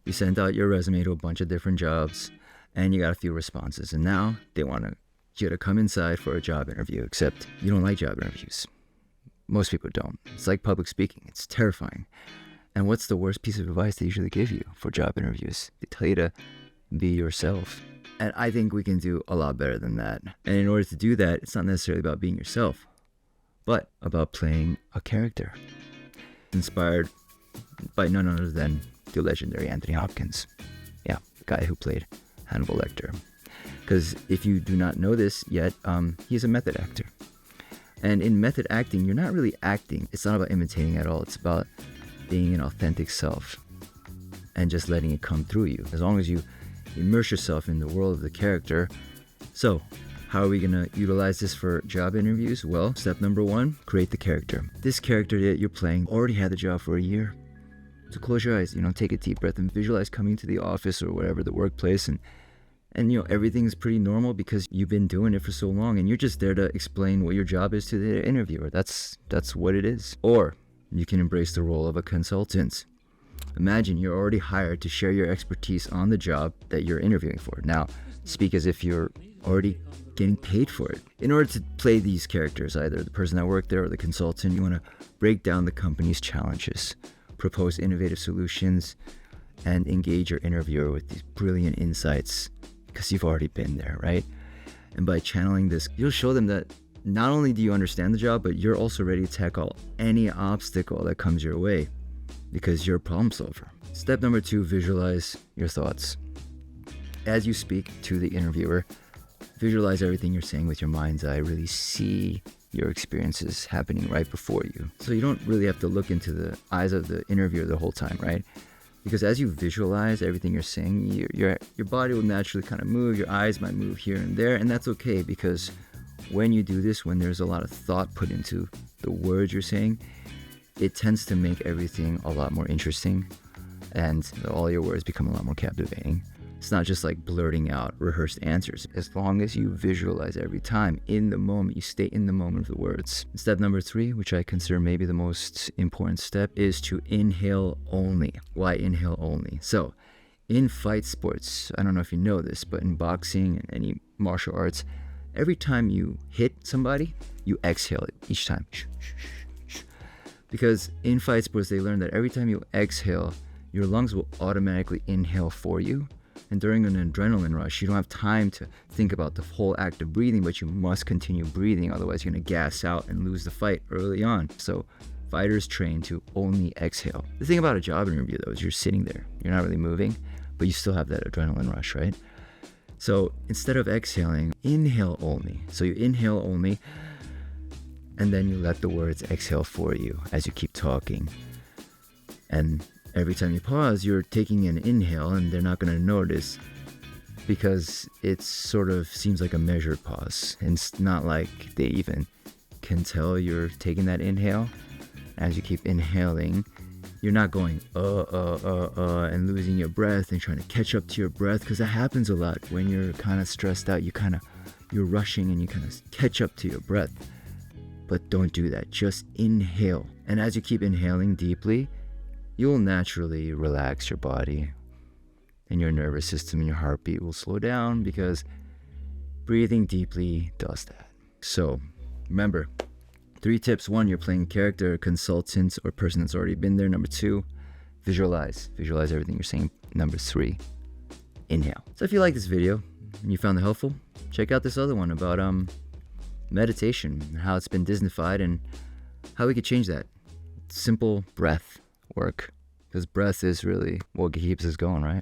You sent out your resume to a bunch of different jobs and you got a few responses. And now they want you to come inside for a job interview, except you don't like job interviews. Most people don't. It's like public speaking. It's terrifying. And what's the worst piece of advice they usually give you for job interviews? They tell you to be yourself. And I think we can do a lot better than that. And in order to do that, it's not necessarily about being yourself, but about playing a character. Inspired by none other than the legendary Anthony Hopkins. Yeah, the guy who played Hannibal Lecter. Because if you do not know this yet, he's a method actor. And in method acting, you're not really acting. It's not about imitating at all. It's about being an authentic self and just letting it come through you. As long as you immerse yourself in the world of the character. So, how are we going to utilize this for job interviews? Well, step number 1, create the character. This character that you're playing already had the job for a year. So close your eyes, take a deep breath and visualize coming to the office or whatever, the workplace, and everything's pretty normal because you've been doing it for so long and you're just there to explain what your job is to the interviewer. That's what it is. Or you can embrace the role of a consultant. Imagine you're already hired to share your expertise on the job that you're interviewing for. Now, speak as if you're already getting paid for it. In order to play these characters, either the person that worked there or the consultant, you want to break down the company's challenges, propose innovative solutions, and engage your interviewer with these brilliant insights because you've already been there, right? And by channeling this, you'll show them that not only do you understand the job, but you're also ready to tackle any obstacle that comes your way because you're a problem solver. Step number 2, visualize your thoughts. As you speak to the interviewer, visualize everything you're saying with your mind's eye. Really see your experiences happening right before you. So you don't really have to look into the eyes of the interviewer the whole time, right? Because as you visualize everything you're saying, your body will naturally kind of move, your eyes might move here and there, and that's okay because when you do this, when there's a lot of thought put into the words you're saying, it tends to make everything a lot more interesting and all your words become a lot more captivating. It's not just like blurting out rehearsed answers. As long as you visualize every time in the moment, you stay in the moment of the words. Step number 3, which I consider maybe the most important step, is to inhale only. Why inhale only? So in fight sports, I don't know if you know this, but in boxing and any martial arts, every time you hit somebody, you exhale it each time. Because in fight sports, they learn that every time you exhale, your lungs will automatically inhale for you. And during an adrenaline rush, you don't have time to think about the whole act of breathing, but you must continue breathing. Otherwise, you're going to gas out and lose the fight early on. So fighters train to only exhale. The thing about a job interview, though, is you're sitting there. You're not really moving, but you still have that adrenaline rush, right? So instead of exhaling, inhale only. So you inhale only, and then you let the words exhale for you as you keep talking. And every time you pause, you're taking an inhale, and they're not going to notice because it sort of seems like a measured pause. And it's not like they even can tell you're taking that inhale. As you keep inhaling, you're not going and losing your breath and trying to catch up to your breath, because that happens a lot when you're kind of stressed out. You're rushing and you kind of catch up to your breath. But don't do that. Just inhale. And as you keep inhaling deeply, you'll naturally relax your body, and your nervous system and your heartbeat will slow down because breathing deeply does that. So remember, 3 tips. 1, you're playing a character, a consultant, or person that's already been there. Number 2, visualize everything you're saying. Number 3, inhale. So if you like this video and you found it helpful, check out this other one about meditation and how it's been Disneyfied and how we could change that. Simple breath work, because breath is really what keeps us going, right?